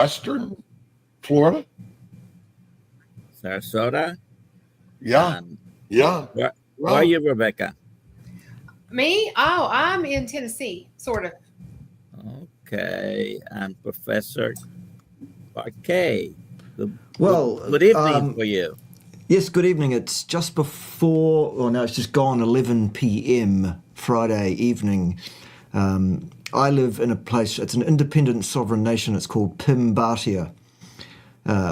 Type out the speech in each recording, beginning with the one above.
Western Florida. Sarasota. Yeah, yeah. Where are you, Rebecca? Me? Oh, I'm in Tennessee, sort of. Okay, and Professor Parquet. Well, Good evening for you. yes, good evening. It's just before, or no, it's just gone 11 p.m. Friday evening. I live in a place, it's an independent sovereign nation. It's called Bartia,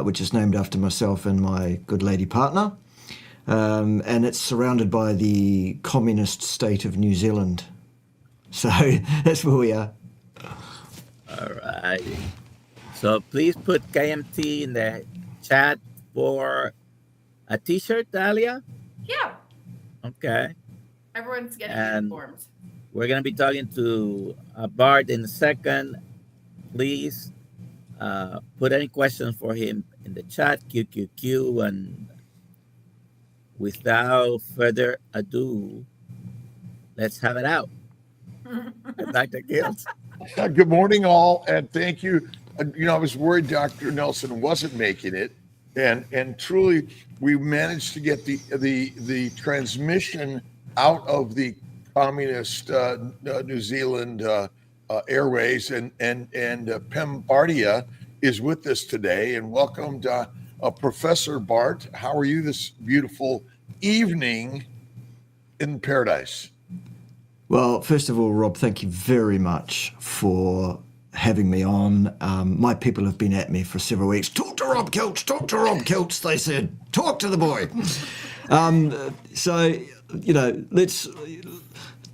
which is named after myself and my good lady partner. And it's surrounded by the communist state of New Zealand. So that's where we are. All right. So please put KMT in the chat for a T-shirt, Dahlia. Yeah. Okay. Everyone's getting And informed. we're going to be talking to Bart in a second. Please put any questions for him in the chat, QQQ. And without further ado, let's have it out. Dr. Kiltz. Good morning, all, and thank you. I was worried Dr. Nelson wasn't making it, and truly, we managed to get the transmission out of the communist New Zealand airways, and Bartia is with us today, and welcome to Professor Bart. How are you this beautiful evening in paradise? Well, first of all, Rob, thank you very much for having me on. My people have been at me for several weeks. Talk to Rob Kiltz, they said. Talk to the boy. So, let's...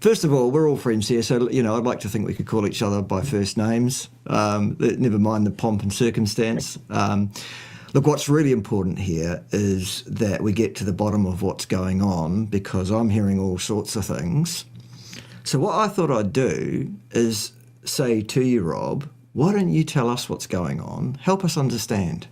First of all, we're all friends here, so, I'd like to think we could call each other by first names. Never mind the pomp and circumstance. Look, what's really important here is that we get to the bottom of what's going on, because I'm hearing all sorts of things. So what I thought I'd do is say to you, Rob, why don't you tell us what's going on? Help us understand.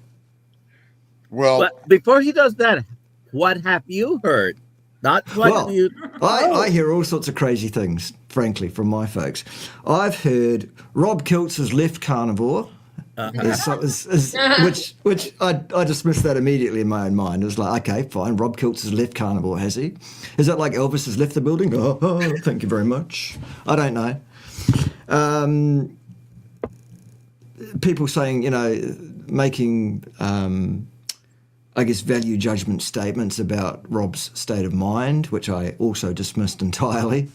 Well, but before he does that, what have you heard? Not what you... I hear all sorts of crazy things, frankly, from my folks. I've heard Rob Kiltz is left carnivore, which I dismissed that immediately in my own mind. It was like, okay, fine, Rob Kiltz has left carnivore, has he? Is that like Elvis has left the building? Oh, thank you very much. I don't know. People saying, making, I guess, value judgment statements about Rob's state of mind, which I also dismissed entirely.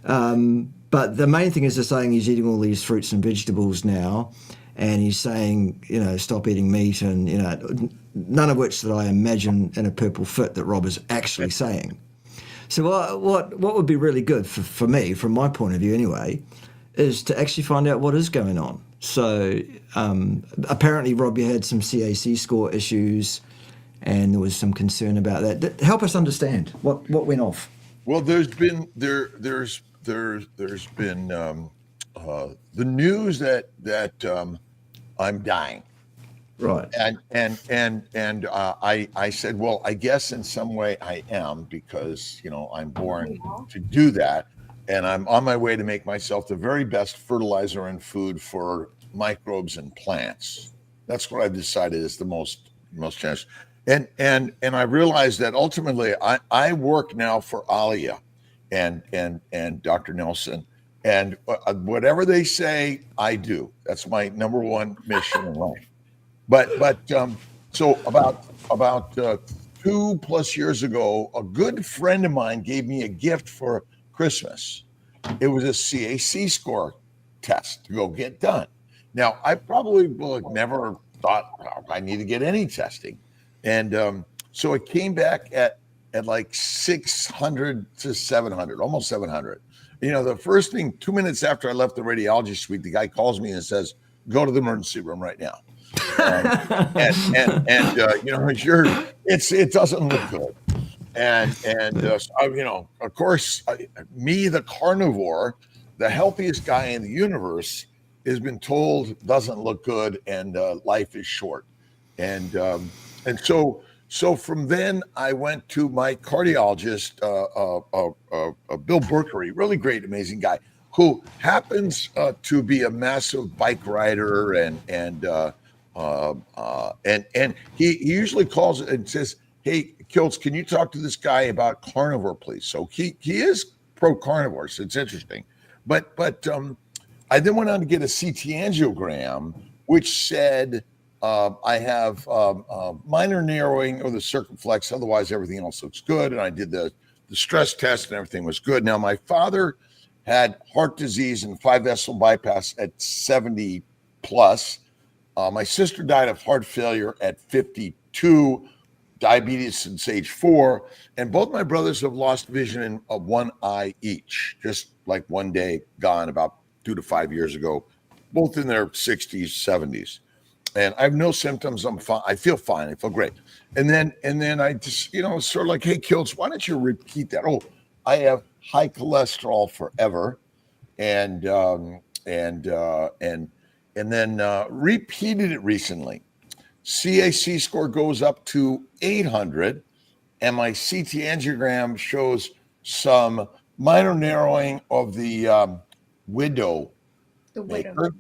But the main thing is they're saying he's eating all these fruits and vegetables now, and he's saying, stop eating meat, and, none of which that I imagine in a purple fit that Rob is actually saying. So what would be really good for me, from my point of view anyway, is to actually find out what is going on. So apparently, Rob, you had some CAC score issues, and there was some concern about that. Help us understand what went off. Well, there's been the news that I'm dying, right? And I said, well, I guess in some way I am, because I'm born to do that, and I'm on my way to make myself the very best fertilizer and food for microbes and plants. That's what I've decided is the most chance. And I realized that ultimately I work now for Alia and Dr. Nelson, and whatever they say, I do. That's my number one mission in life. But so about 2+ years ago, a good friend of mine gave me a gift for Christmas. It was a CAC score test to go get done. Now, I probably never thought I need to get any testing. And so it came back at like 600 to 700, almost 700. The first thing, 2 minutes after I left the radiology suite, the guy calls me and says, go to the emergency room right now. It doesn't look good. Of course, me, the carnivore, the healthiest guy in the universe, has been told doesn't look good, and life is short. And so from then I went to my cardiologist, Bill Berkery, really great, amazing guy, who happens to be a massive bike rider and And he usually calls and says, "Hey, Kiltz, can you talk to this guy about carnivore, please?" So he is pro carnivore. So it's interesting. But I then went on to get a CT angiogram, which said I have minor narrowing of the circumflex. Otherwise, everything else looks good. And I did the stress test, and everything was good. Now, my father had heart disease and 5 vessel bypass at 70 plus. My sister died of heart failure at 52, diabetes since age 4, and both my brothers have lost vision of one eye each, just like one day gone about 2 to 5 years ago, both in their 60s, 70s. And I have no symptoms. I'm fine. I feel fine. I feel great. And then I just, sort of like, hey, Kiltz, why don't you repeat that? Oh, I have high cholesterol forever, and then repeated it recently. CAC score goes up to 800, and my CT angiogram shows some minor narrowing of the window The widow. maker.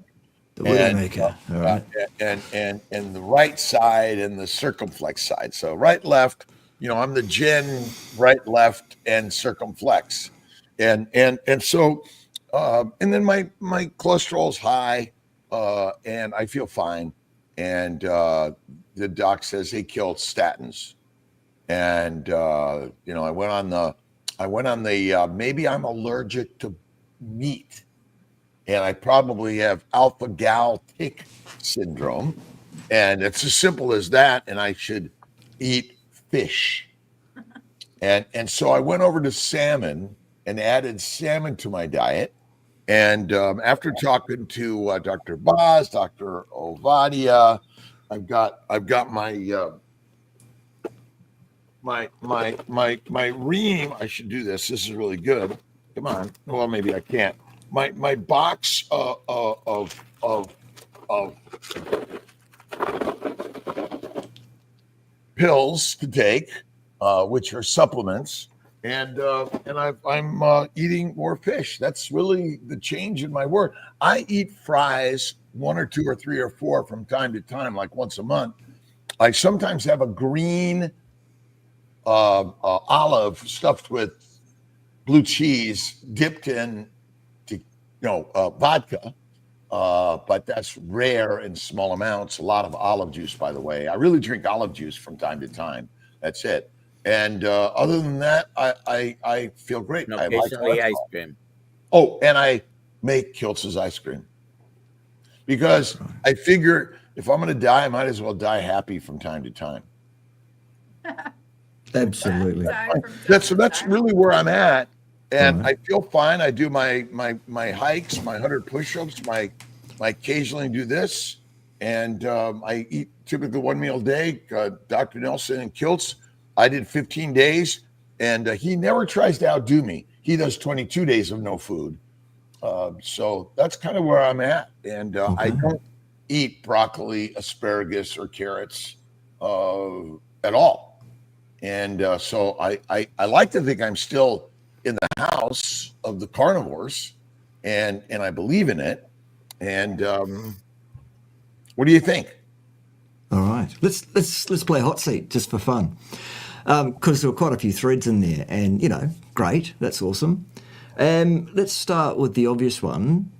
The Widowmaker. All right. And the right side and the circumflex side. So right, left, I'm the gen right, left, and circumflex. And so and then my cholesterol's high, and I feel fine. And the doc says, "Hey, Kiltz, statins." And I went on the maybe I'm allergic to meat, and I probably have alpha gal tick syndrome, and it's as simple as that. And I should eat fish. And so I went over to salmon and added salmon to my diet. And after talking to Dr. Boz, Dr. Ovadia, I've got my ream. I should do this. This is really good. Come on. Well, maybe I can't. My box of pills to take, which are supplements. And I'm eating more fish. That's really the change in my work. I eat fries, 1 or 2 or 3 or 4 from time to time, like once a month. I sometimes have a green olive stuffed with blue cheese, dipped in vodka. But that's rare in small amounts. A lot of olive juice, by the way. I really drink olive juice from time to time. That's it. And other than that, I feel great. And I like occasionally ice cholesterol. cream. Oh, and I make Kiltz's ice cream because I figure if I'm going to die, I might as well die happy from time to time. Absolutely. That's really where I'm at, and All right. I feel fine. I do my hikes, my 100 push-ups, my occasionally do this, and I eat typically one meal a day. Dr. Nelson and Kiltz, I did 15 days, and he never tries to outdo me. He does 22 days of no food. So that's kind of where I'm at. And I don't eat broccoli, asparagus, or carrots at all. And so I like to think I'm still in the house of the carnivores, and I believe in it. And what do you think? All right, let's play hot seat just for fun, because there were quite a few threads in there, and great, that's awesome. Let's start with the obvious one.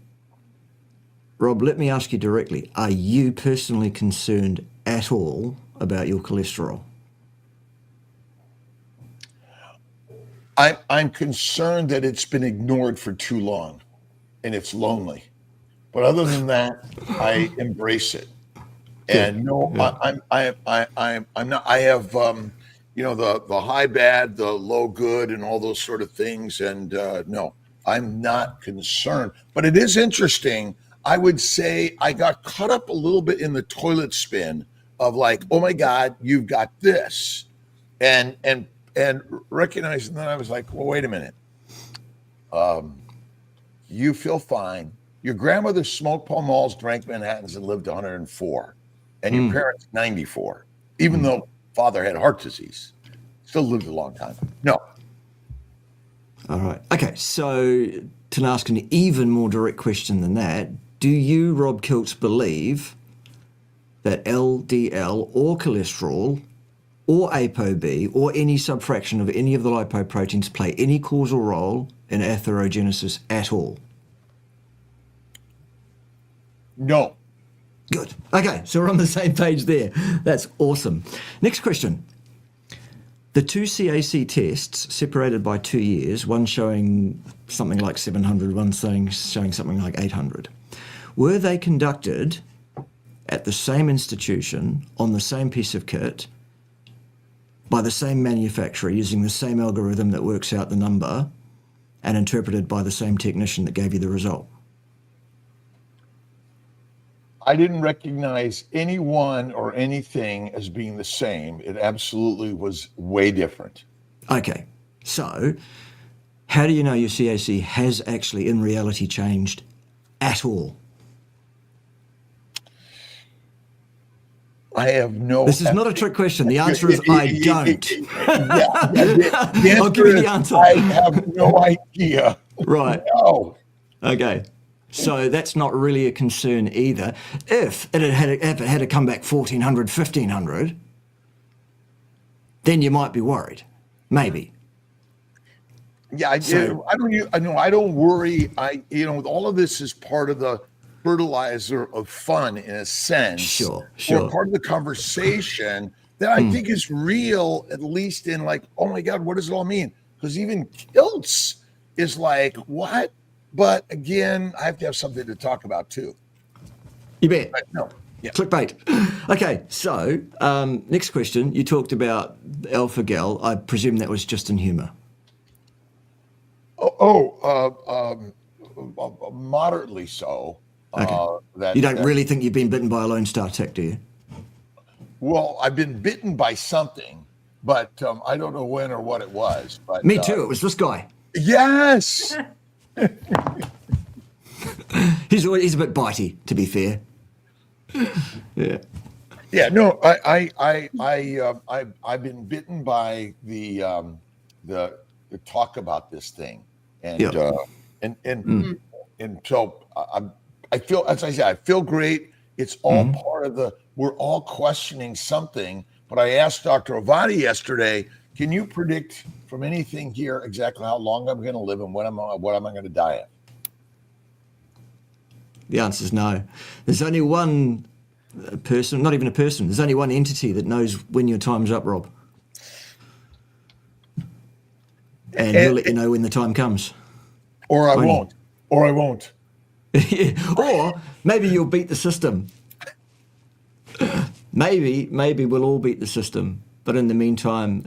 Rob, let me ask you directly: are you personally concerned at all about your cholesterol? I'm concerned that it's been ignored for too long, and it's lonely. But other than that, I embrace it. And no, I'm not. I have the high bad, the low good, and all those sort of things. And no, I'm not concerned. But it is interesting. I would say I got caught up a little bit in the toilet spin of like, oh my God, you've got this, and recognizing that I was like, well, wait a minute. You feel fine. Your grandmother smoked Pall Malls, drank Manhattans, and lived 104. And your parents 94, even though father had heart disease, still lived a long time. No. All right. Okay. So to ask an even more direct question than that, do you, Rob Kiltz, believe that LDL or cholesterol or ApoB or any subfraction of any of the lipoproteins play any causal role in atherogenesis at all? No. Good. Okay, so we're on the same page there. That's awesome. Next question. The two CAC tests separated by 2 years, one showing something like 700, one showing something like 800. Were they conducted at the same institution, on the same piece of kit, by the same manufacturer, using the same algorithm that works out the number, and interpreted by the same technician that gave you the result? I didn't recognize anyone or anything as being the same. It absolutely was way different. Okay, so how do you know your CAC has actually in reality changed at all? I have no. This is not a trick question. The answer is I don't. The I'll give you the answer. I have no idea. Right. No. Okay. So that's not really a concern either. If it had to come back 1400, 1500, then you might be worried. Maybe. Yeah, I don't worry. All of this is part of the fertilizer of fun in a sense. Sure. Or part of the conversation that I think is real, at least in like, oh my God, what does it all mean? Because even Kiltz is like, what? But again, I have to have something to talk about too. You bet. But no. Yeah. Clickbait. Okay, so next question. You talked about alpha-gal. I presume that was just in humour. Moderately so. Okay. You don't really think you've been bitten by a Lone Star tick, do you? Well, I've been bitten by something, but I don't know when or what it was. But Me too. It was this guy. Yes. He's a bit bitey, to be fair. Yeah. Yeah. No, I've been bitten by the talk about this thing, and and so I feel, as I said, I feel great. It's all part of we're all questioning something. But I asked Dr. Avadi yesterday, can you predict from anything here exactly how long I'm going to live and what am I going to die of? The answer is no. There's only one person, not even a person, there's only one entity that knows when your time's up, Rob. And he'll let you know when the time comes. Or I won't. Or I won't. Or maybe you'll beat the system. Maybe we'll all beat the system. But in the meantime,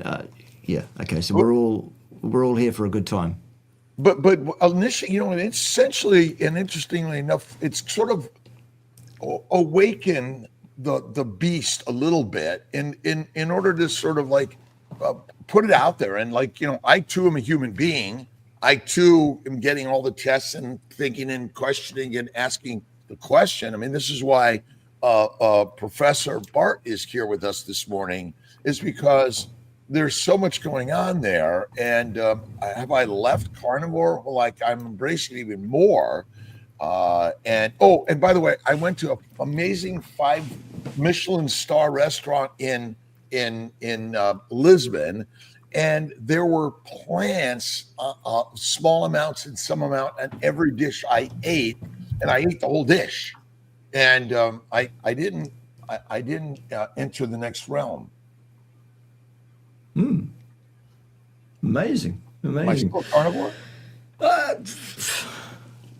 okay. So we're all here for a good time. But initially, it's essentially, and interestingly enough, it's sort of awakened the beast a little bit in order to sort of like put it out there. And like, I too am a human being. I too am getting all the tests and thinking and questioning and asking the question. I mean, this is why Professor Bart is here with us this morning, is because there's so much going on there. And have I left carnivore? Well, like I'm embracing it even more. And by the way, I went to an amazing 5 Michelin star restaurant in Lisbon, and there were plants, small amounts and some amount, and every dish I ate, and I ate the whole dish, and I didn't enter the next realm. Amazing. Am I still carnivore?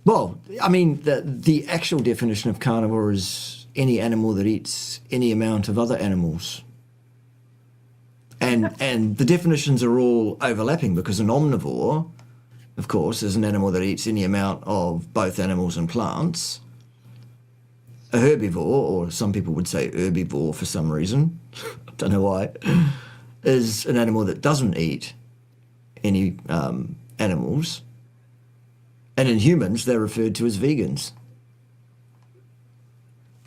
Well, I mean, the actual definition of carnivore is any animal that eats any amount of other animals. And the definitions are all overlapping, because an omnivore, of course, is an animal that eats any amount of both animals and plants. A herbivore, or some people would say herbivore for some reason, I don't know why, is an animal that doesn't eat any animals. And in humans, they're referred to as vegans.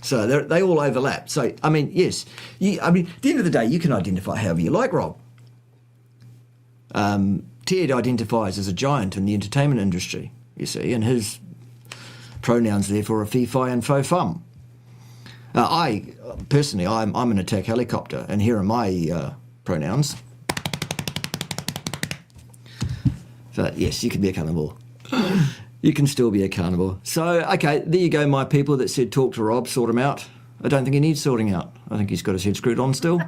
So they all overlap. So, I mean, yes. At the end of the day, you can identify however you like, Rob. Ted identifies as a giant in the entertainment industry, you see, and his pronouns, therefore, are fee, fi, and fo, fum. I personally, I'm an attack helicopter, and here are my pronouns. But yes, you can be a carnivore. You can still be a carnivore. So, okay, there you go, my people that said talk to Rob, sort him out. I don't think he needs sorting out. I think he's got his head screwed on still.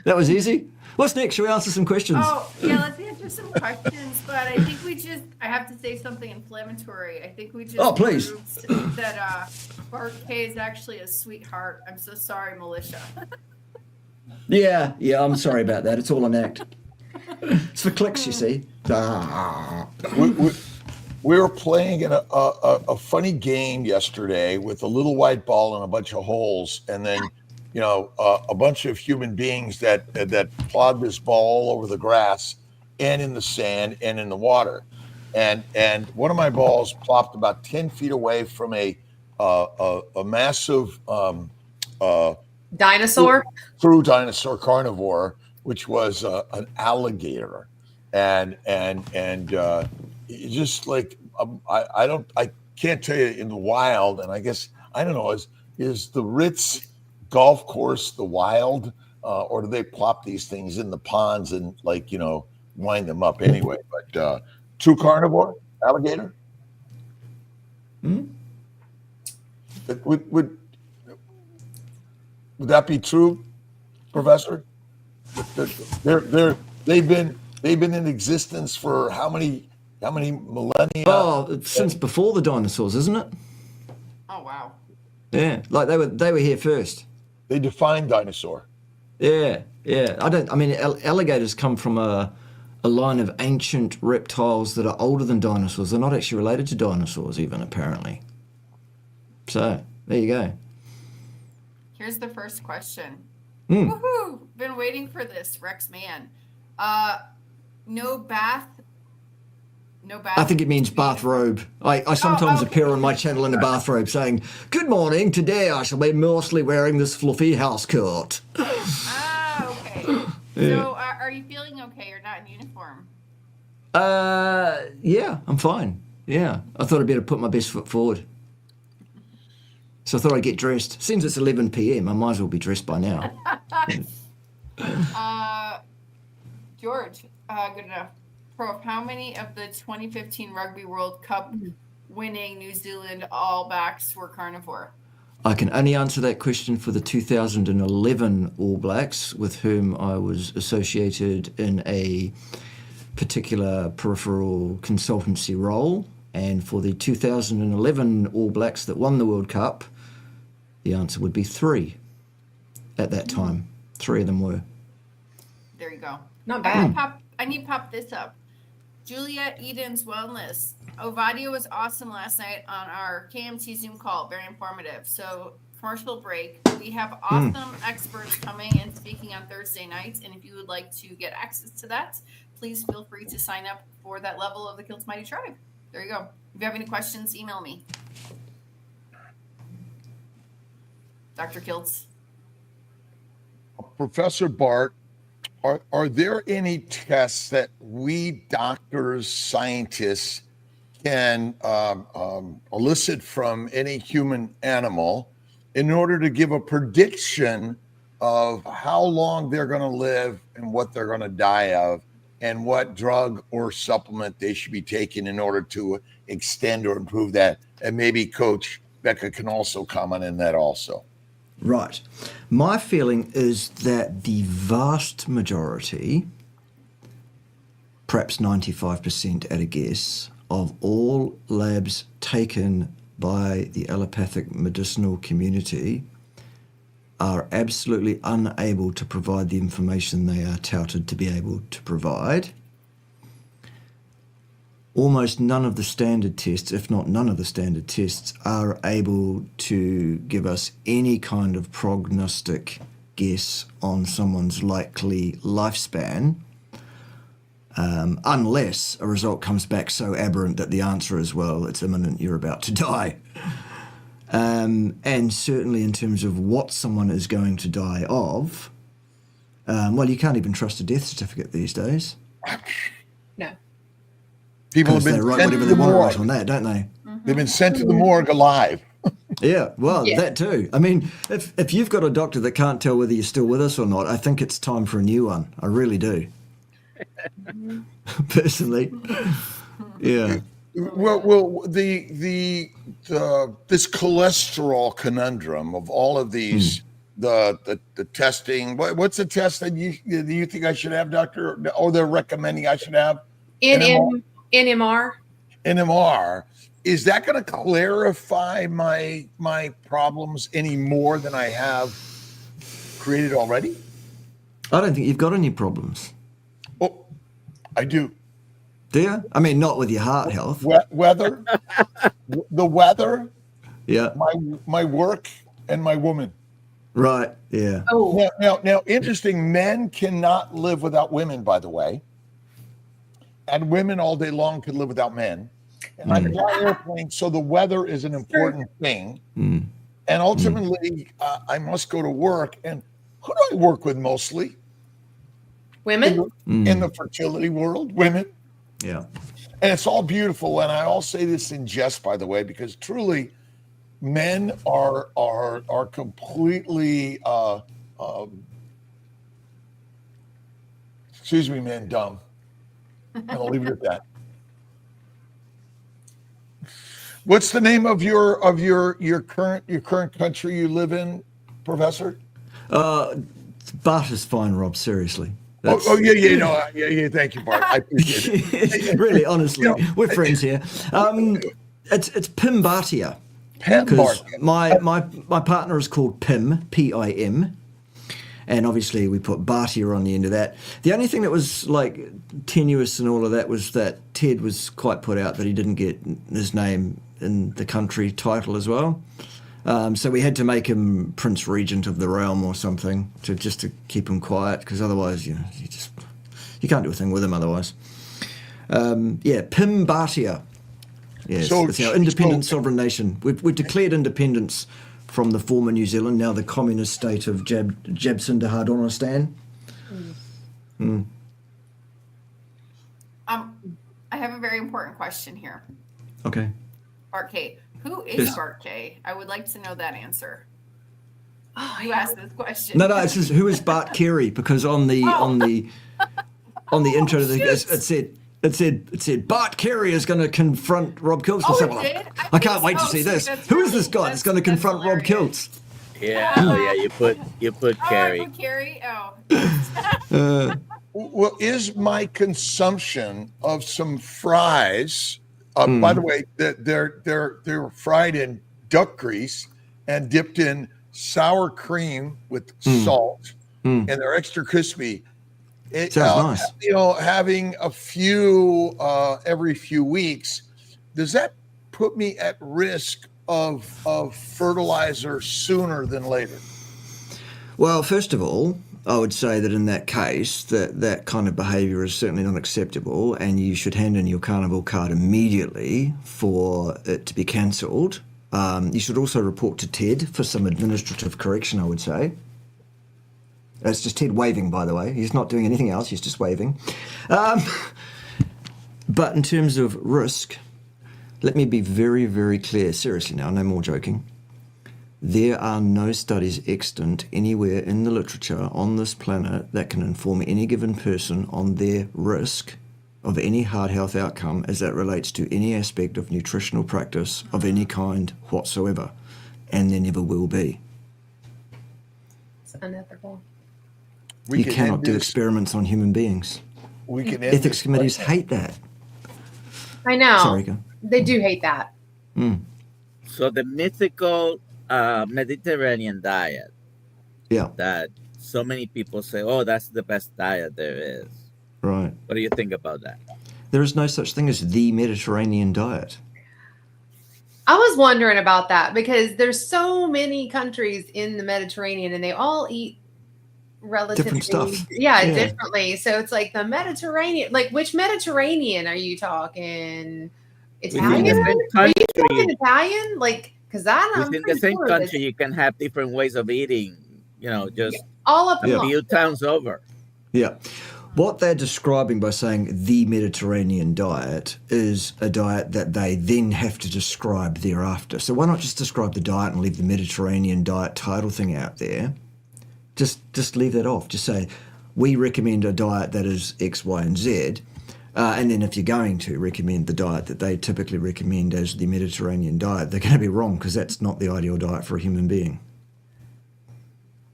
That was easy. What's next? Shall we answer some questions? Oh, yeah, let's answer some questions, but I think I have to say something inflammatory. I think we just Oh, please. proved that Bart K is actually a sweetheart. I'm so sorry, Militia. Yeah, I'm sorry about that. It's all an act. It's for clicks, you see. We were playing in a funny game yesterday with a little white ball and a bunch of holes, and then a bunch of human beings that plod this ball all over the grass and in the sand and in the water, and one of my balls plopped about 10 feet away from a massive Dinosaur. true dinosaur carnivore, which was an alligator, and just like I can't tell you in the wild, and I guess I don't know, is the Ritz golf course the wild, or do they plop these things in the ponds and wind them up anyway? But true carnivore alligator. Would that be true, Professor? They've been in existence for how many millennia? Oh, since before the dinosaurs, isn't it? Oh, wow. Yeah, like they were here first. They defined dinosaur. Yeah. Alligators come from a line of ancient reptiles that are older than dinosaurs. They're not actually related to dinosaurs even, apparently. So, there you go. Here's the first question. Mm. Woohoo! Been waiting for this, Rex Man. No bath. I think it means bathrobe. I sometimes appear on my channel in a bathrobe saying, "Good morning, today I shall be mostly wearing this fluffy house coat." Okay. Yeah. So, are you feeling okay? You're not in uniform. Yeah, I'm fine. Yeah, I thought I'd better put my best foot forward. So I thought I'd get dressed. Since it's 11 p.m, I might as well be dressed by now. George, good enough. Prof, how many of the 2015 Rugby World Cup winning New Zealand All Blacks were carnivore? I can only answer that question for the 2011 All Blacks, with whom I was associated in a particular peripheral consultancy role. And for the 2011 All Blacks that won the World Cup, the answer would be 3 at that time. 3 of them were. There you go. Not bad. I need to pop this up. Juliet Eden's Wellness. Ovadio was awesome last night on our KMT Zoom call. Very informative. So, commercial break. We have awesome experts coming and speaking on Thursday nights. And if you would like to get access to that, please feel free to sign up for that level of the Kiltz Mighty Tribe. There you go. If you have any questions, email me. Dr. Kiltz. Professor Bart, are there any tests that we doctors, scientists can elicit from any human animal in order to give a prediction of how long they're going to live and what they're going to die of, and what drug or supplement they should be taking in order to extend or improve that? And maybe Coach Becca can also comment on that also. Right. My feeling is that the vast majority, perhaps 95% at a guess, of all labs taken by the allopathic medicinal community are absolutely unable to provide the information they are touted to be able to provide. Almost none of the standard tests, if not none of the standard tests, are able to give us any kind of prognostic guess on someone's likely lifespan, unless a result comes back so aberrant that the answer is, well, it's imminent, you're about to die. And certainly in terms of what someone is going to die of, well, you can't even trust a death certificate these days. No. People have Because been they write sent whatever to they the want to write morgue. on that, don't they? They've been sent to the morgue alive. Yeah, well, Yeah. that too. I mean, if you've got a doctor that can't tell whether you're still with us or not, I think it's time for a new one. I really do. Personally. Yeah. Well, this cholesterol conundrum of all of these, the testing. What's the test that you think I should have, doctor? Or they're recommending I should have? NMR. NMR. Is that going to clarify my problems any more than I have created already? I don't think you've got any problems. Oh, I do. Do you? I mean, not with your heart health. Weather, the weather, Yeah. my work, and my woman. Right. Yeah. Oh, Now, interesting. Men cannot live without women, by the way, and women all day long could live without men. And I fly airplanes, so the weather is an important thing. And ultimately, I must go to work. And who do I work with mostly women. in the fertility world? Women. Yeah. And it's all beautiful. And I all say this in jest, by the way, because truly, men are completely, excuse me, man, dumb. And I'll leave it at that. What's the name of your current country you live in, Professor? Bart is fine, Rob. Seriously. Yeah. Thank you, Bart. I appreciate it. Really, honestly, You know, we're friends here. It's Pim Bartia. Pen Because Bart. my partner is called Pim, P-I-M, and obviously we put Bartia on the end of that. The only thing that was like tenuous and all of that was that Ted was quite put out that he didn't get his name in the country title as well. So we had to make him Prince Regent of the realm or something just to keep him quiet, because otherwise, you can't do a thing with him otherwise. Pim Bartia. Yes, it's our independent sovereign nation. We've declared independence from the former New Zealand, now the communist state of Jabsindahardonistan. I have a very important question here. Okay. Bart K. Who is Yes. Bart K? I would like to know that ansser. Oh, You yeah. asked this question. No, it's just who is Bart Carey? Because on the intro to the it said Bart Carey is going to confront Rob Kiltz. Oh, I said, it well, did? I can't wait to Oh, see sweet, this. that's Who is great. this guy that's going to That's confront Rob hilarious. Kiltz? Yeah, you put Oh, Carrie. I put Carrie. Oh. Well, is my consumption of some fries? By the way, they're fried in duck grease and dipped in sour cream with salt, and they're extra crispy. Sounds nice. Having a few every few weeks, does that put me at risk of fertilizer sooner than later? Well, first of all, I would say that in that case, that kind of behaviour is certainly not acceptable, and you should hand in your carnival card immediately for it to be cancelled. You should also report to Ted for some administrative correction, I would say. It's just Ted waving, by the way. He's not doing anything else. He's just waving. But in terms of risk, let me be very, very clear. Seriously now, no more joking. There are no studies extant anywhere in the literature on this planet that can inform any given person on their risk of any heart health outcome as that relates to any aspect of nutritional practice of any kind whatsoever. And there never will be. It's unethical. We You can cannot end do this- experiments on human beings. We can end Ethics this committees right hate that. I know. Sorry, go. They do hate that. So the mythical Mediterranean diet Yeah, that so many people say, oh, that's the best diet there is. right. What do you think about that? There is no such thing as the Mediterranean diet. I was wondering about that because there's so many countries in the Mediterranean and they all eat relatively stuff. Yeah, Yeah. differently. So it's like the Mediterranean, like which Mediterranean are you talking? Within the Italian? same Are you talking country, Italian? Like, because I'm within the pretty same sure that country, you can have different ways of eating. Just all up a and few towns over. Yeah. What they're describing by saying the Mediterranean diet is a diet that they then have to describe thereafter. So why not just describe the diet and leave the Mediterranean diet title thing out there? Just leave that off. Just say, we recommend a diet that is X, Y, and Z. And then if you're going to recommend the diet that they typically recommend as the Mediterranean diet, they're going to be wrong because that's not the ideal diet for a human being.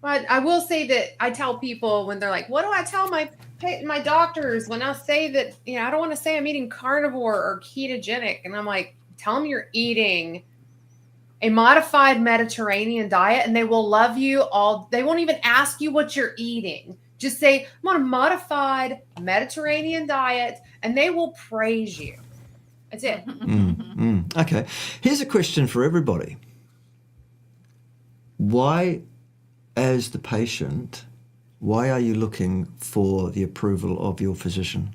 But I will say that I tell people when they're like, what do I tell my doctors when I say that, I don't want to say I'm eating carnivore or ketogenic. And I'm like, tell them you're eating a modified Mediterranean diet and they will love you all. They won't even ask you what you're eating. Just say, I'm on a modified Mediterranean diet and they will praise you. That's it. Okay. Here's a question for everybody. Why, as the patient, why are you looking for the approval of your physician?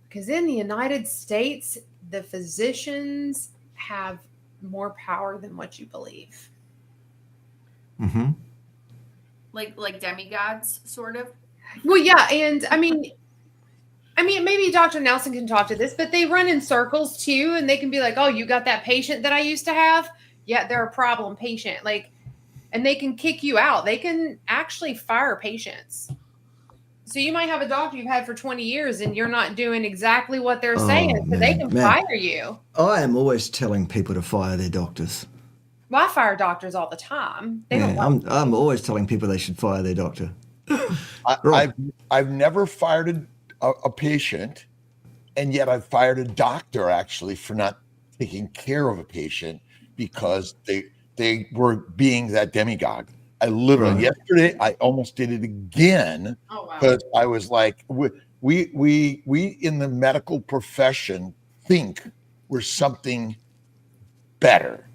Because in the United States, the physicians have more power than what you believe. Mm-hmm. Like demigods, sort of. Well, yeah, and I mean, maybe Dr. Nelson can talk to this, but they run in circles too, and they can be like, "Oh, you got that patient that I used to have? Yeah, they're a problem patient." And they can kick you out. They can actually fire patients. So you might have a doctor you've had for 20 years, and you're not doing exactly what they're saying, so they can fire you. I am always telling people to fire their doctors. Well, I fire doctors all the time. I'm always telling people they should fire their doctor. I've never fired a patient, and yet I've fired a doctor actually for not taking care of a patient because they were being that demagogue. I literally yesterday I almost did it again because I was like, we in the medical profession think we're something better.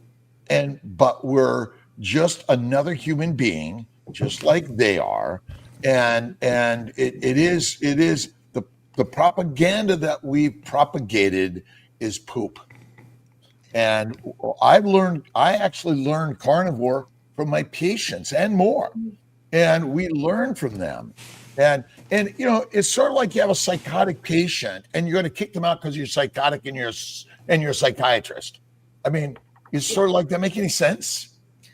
But we're just another human being, just like they are, and it is the propaganda that we've propagated is poop. And I actually learned carnivore from my patients and more, and we learn from them. And it's sort of like you have a psychotic patient, and you're going to kick them out because you're psychotic and you're a psychiatrist. I mean. It's sort of like that make any sense?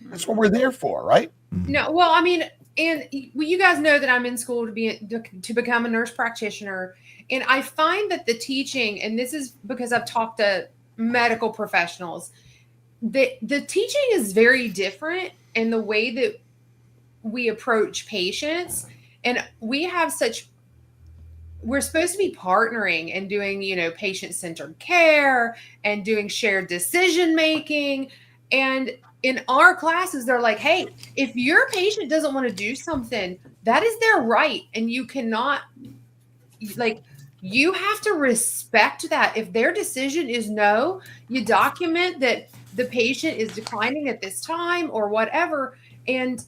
That's what we're there for, right? No, well, I mean, and you guys know that I'm in school to become a nurse practitioner, and I find that the teaching, and this is because I've talked to medical professionals, the teaching is very different in the way that we approach patients, and we're supposed to be partnering and doing, patient-centered care and doing shared decision-making. And in our classes, they're like, hey, if your patient doesn't want to do something, that is their right. And you cannot, you have to respect that. If their decision is no, you document that the patient is declining at this time or whatever. And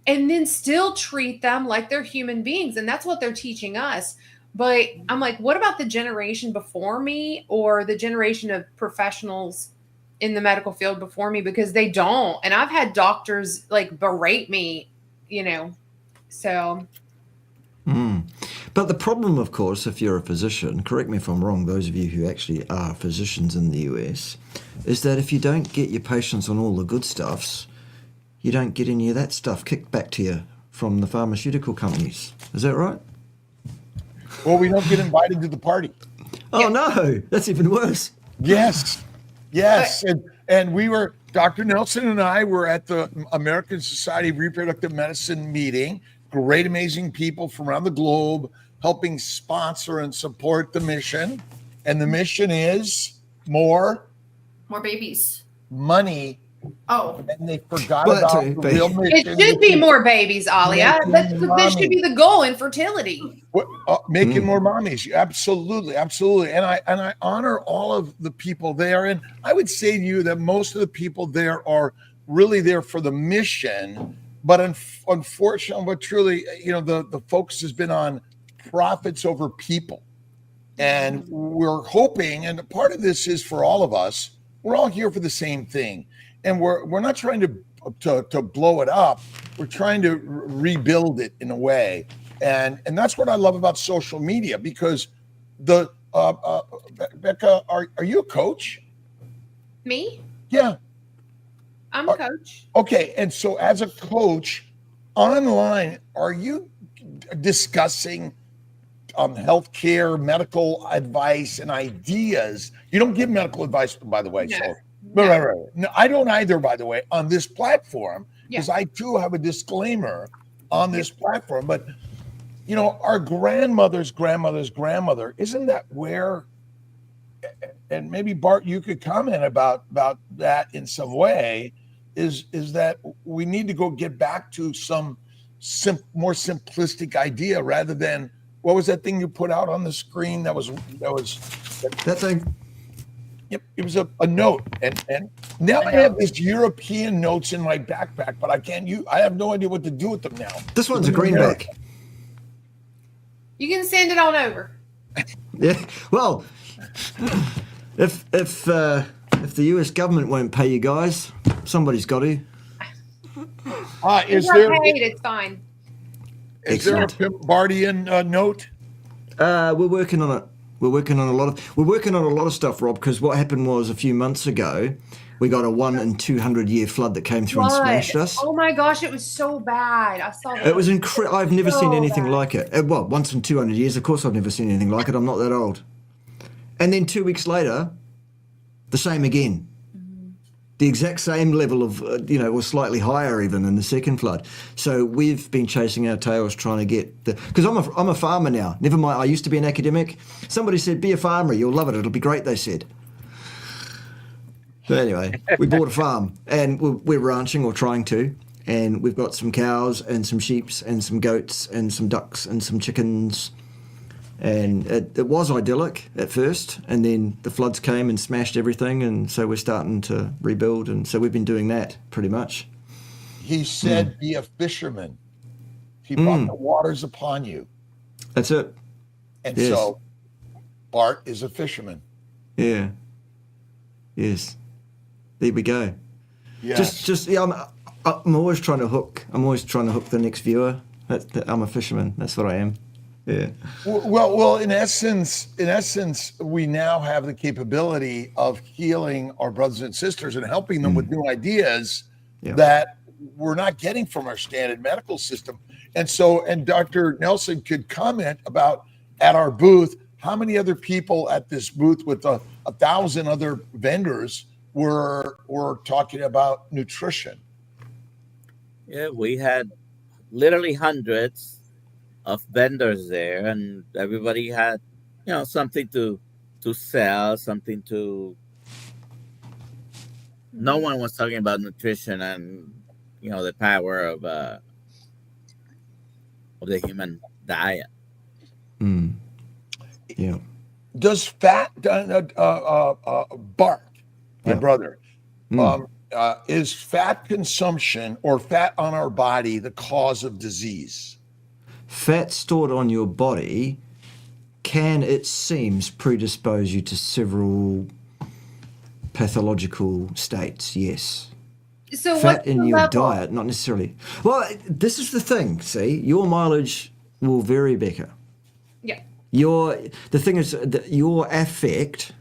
then still treat them like they're human beings. And that's what they're teaching us. But I'm like, what about the generation before me or the generation of professionals in the medical field before me? Because they don't. And I've had doctors berate me, so. But the problem, of course, if you're a physician, correct me if I'm wrong, those of you who actually are physicians in the US, is that if you don't get your patients on all the good stuffs, you don't get any of that stuff kicked back to you from the pharmaceutical companies. Is that right? Well, we don't get invited to the party. Oh, no, that's even worse. Yes. And we were, Dr. Nelson and I were at the American Society of Reproductive Medicine meeting. Great, amazing people from around the globe helping sponsor and support the mission. And the mission is more babies. Money. Oh. And they forgot about the real mission. It should be more babies, Alia. This should be the goal in fertility. Making more mommies. Absolutely. And I honor all of the people there. And I would say to you that most of the people there are really there for the mission. But unfortunately, but truly, the focus has been on profits over people. And we're hoping, and part of this is for all of us, we're all here for the same thing. And we're not trying to blow it up. We're trying to rebuild it in a way. and that's what I love about social media, because Becca, are you a coach? Me? Yeah. I'm a coach. Okay, and so as a coach online, are you discussing healthcare, medical advice, and ideas? You don't give medical advice, by the way. No. So, No. right. No, I don't either, by the way, on this platform, because Yeah. I too have a disclaimer on this platform. But our grandmother's grandmother, isn't that where? And maybe Bart, you could comment about that in some way. Is that we need to go get back to some more simplistic idea, rather than what was that thing you put out on the screen? That thing. Yep, it was a note, and now I have this European notes in my backpack, but I have no idea what to do with them now. This one's a greenback. You can send it on over. Yeah. Well, if the US government won't pay you guys, somebody's got to. Is You're there paid, it's fine. is there a Bartian note? We're working on it. We're working on a lot of stuff, Rob. Because what happened was a few months ago, we got a 1 in 200 year flood that came through and smashed us. Oh my gosh, it was so bad. I saw that. It was incredible. I've never seen anything bad. like it. Well, once in 200 years, of course, I've never seen anything like it. I'm not that old. And then 2 weeks later, the same again. The exact same level of, or slightly higher even than the second flood. So we've been chasing our tails trying to get because I'm a farmer now. Never mind, I used to be an academic. Somebody said, be a farmer, you'll love it. It'll be great, they said. So anyway, we bought a farm and we're ranching or trying to. And we've got some cows and some sheep and some goats and some ducks and some chickens. And it was idyllic at first, and then the floods came and smashed everything, and so we're starting to rebuild, and so we've been doing that pretty much. He said, be a fisherman. He brought the waters upon you. That's it. And Yes. so Bart is a fisherman. Yeah. Yes. There we go. Yes. I'm always trying to hook. I'm always trying to hook the next viewer. I'm a fisherman. That's what I am. Yeah. Well, in essence, we now have the capability of healing our brothers and sisters and helping them with new ideas that we're not getting from our standard medical system. And Dr. Nelson could comment about at our booth, how many other people at this booth with 1,000 other vendors were talking about nutrition. Yeah, we had literally hundreds of vendors there, and everybody had something to sell, something to. No one was talking about nutrition and the power of the human diet. Yeah. Does fat Bart, my brother, is fat consumption or fat on our body the cause of disease? Fat stored on your body can, it seems, predispose you to several pathological states, yes. So fat in your level? diet, not necessarily. Well, this is the thing, see? Your mileage will vary, Becca. Yeah. The thing is that your affect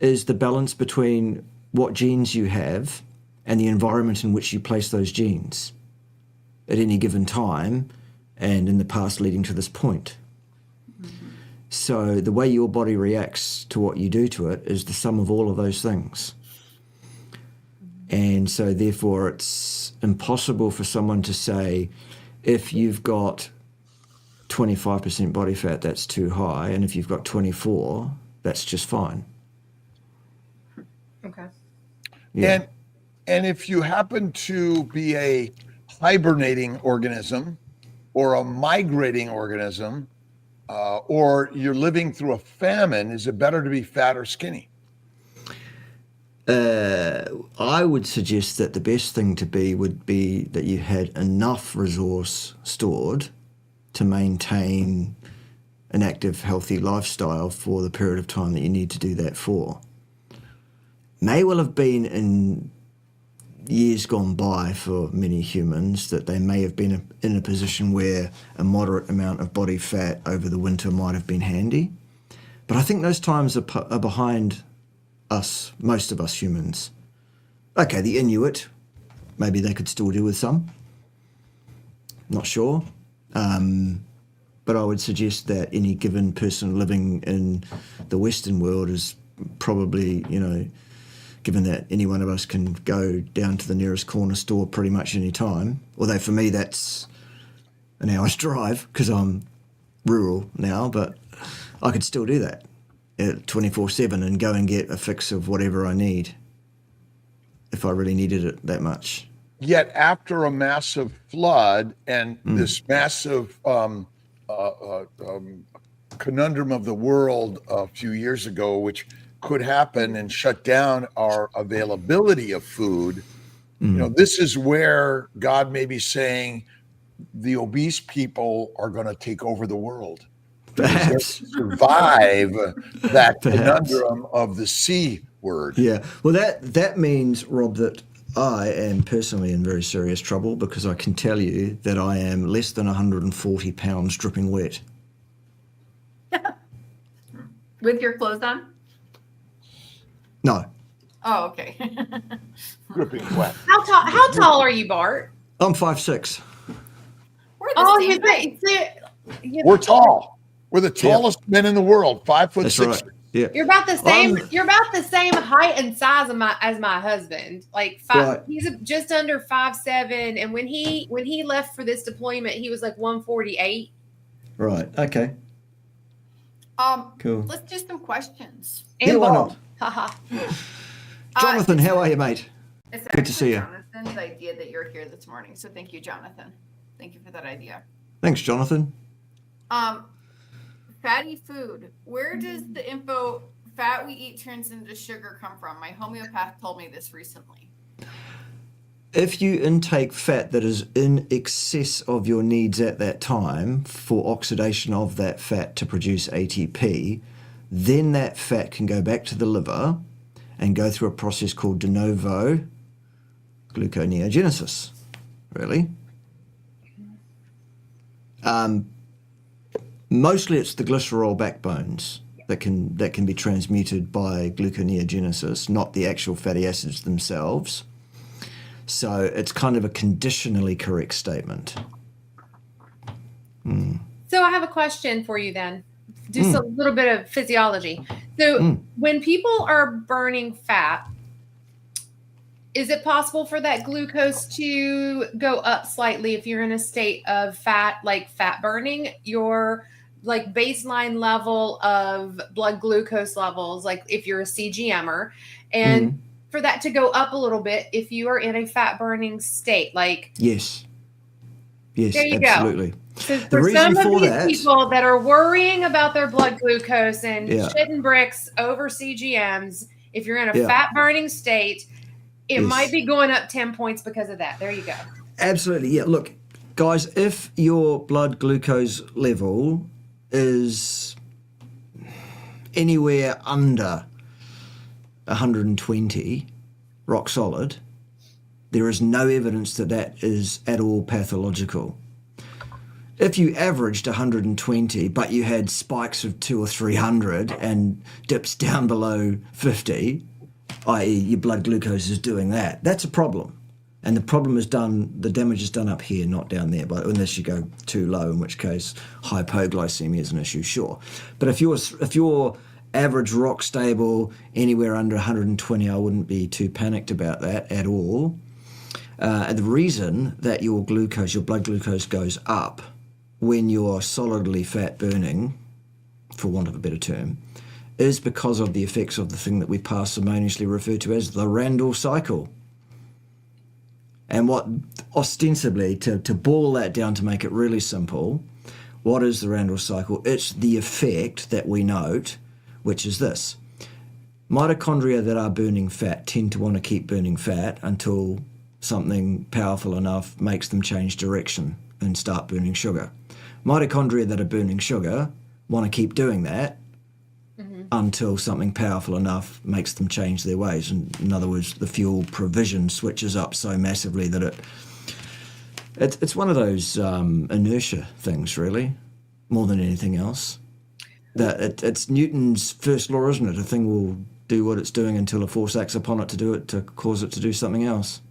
is the balance between what genes you have and the environment in which you place those genes at any given time and in the past leading to this point. So the way your body reacts to what you do to it is the sum of all of those things. And so therefore it's impossible for someone to say, if you've got 25% body fat, that's too high, and if you've got 24, that's just fine. Okay. Yeah. And if you happen to be a hibernating organism or a migrating organism, or you're living through a famine, is it better to be fat or skinny? I would suggest that the best thing to be would be that you had enough resource stored to maintain an active, healthy lifestyle for the period of time that you need to do that for. May well have been in years gone by for many humans that they may have been in a position where a moderate amount of body fat over the winter might have been handy. But I think those times are behind us, most of us humans. Okay, the Inuit, maybe they could still do with some. Not sure. But I would suggest that any given person living in the Western world is probably, given that any one of us can go down to the nearest corner store pretty much any time, although for me that's an hour's drive because I'm rural now, but I could still do that 24/7 and go and get a fix of whatever I need if I really needed it that much. Yet after a massive flood and this massive conundrum of the world a few years ago, which could happen and shut down our availability of food, this is where God may be saying the obese people are going to take over the world. Perhaps. Survive that conundrum of the C word. Yeah. Well, that means, Rob, that I am personally in very serious trouble because I can tell you that I am less than 140 pounds dripping wet. With your clothes on? No. Oh, okay. Dripping wet. How tall are you, Bart? I'm 5'6". We're the same you height. think We're tall. We're the tallest men in the world. 5'6". That's right. Yeah. you're about the same. You're about the same height and size as my husband. Like Right. he's just under 5'7", and when he left for this deployment, he was like 148. Right. Okay. Cool. Let's do some questions. And Yeah, why bald. not? Haha. Jonathan, how are you, mate? It's Good to see you. Jonathan's idea that you're here this morning. So thank you, Jonathan. Thank you for that idea. Thanks, Jonathan. Fatty food. Where does the info fat we eat turns into sugar come from? My homeopath told me this recently. If you intake fat that is in excess of your needs at that time for oxidation of that fat to produce ATP, then that fat can go back to the liver and go through a process called de novo gluconeogenesis. Really? Mostly it's the glycerol backbones that can be transmuted by gluconeogenesis, not the actual fatty acids themselves. So it's kind of a conditionally correct statement. So I have a question for you then. Just a little bit of physiology. So when people are burning fat, is it possible for that glucose to go up slightly if you're in a state of fat, like fat burning? Your like baseline level of blood glucose levels, like if you're a CGMer, and for that to go up a little bit if you are in a fat burning state, like Yes, there you absolutely. go. So The for reason some for of these that- people that are worrying about their blood glucose and Yeah. shitting bricks over CGMs, if you're in a Yeah. fat burning state, it Yes. might be going up 10 points because of that. There you go. Absolutely, yeah. Look, guys, if your blood glucose level is anywhere under 120, rock solid, there is no evidence that that is at all pathological. If you averaged 120, but you had spikes of 200 or 300 and dips down below 50, i.e. your blood glucose is doing that, that's a problem. And the problem is done, the damage is done up here, not down there, but unless you go too low, in which case hypoglycemia is an issue, sure. But if you're average rock stable anywhere under 120, I wouldn't be too panicked about that at all. And the reason that your blood glucose goes up when you're solidly fat burning, for want of a better term, is because of the effects of the thing that we parsimoniously refer to as the Randall cycle. And what ostensibly, to boil that down to make it really simple, what is the Randall cycle? It's the effect that we note, which is this. Mitochondria that are burning fat tend to want to keep burning fat until something powerful enough makes them change direction and start burning sugar. Mitochondria that are burning sugar want to keep doing that until something powerful enough makes them change their ways. And in other words, the fuel provision switches up so massively that it's one of those inertia things, really, more than anything else. That it's Newton's first law, isn't it? A thing will do what it's doing until a force acts upon it to cause it to do something else.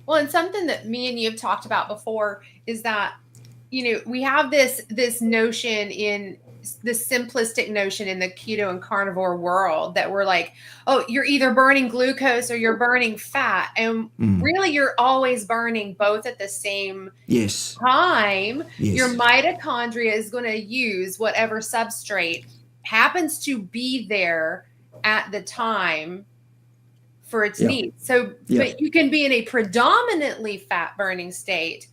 Well, and something that me and you have talked about before is that, we have this notion, in this simplistic notion in the keto and carnivore world, that we're like, oh, you're either burning glucose or you're burning fat. And really, you're always burning both at the same time. Yes. Your mitochondria is going to use whatever substrate happens to be there at the time for its needs. So, but you can be in a predominantly fat burning state.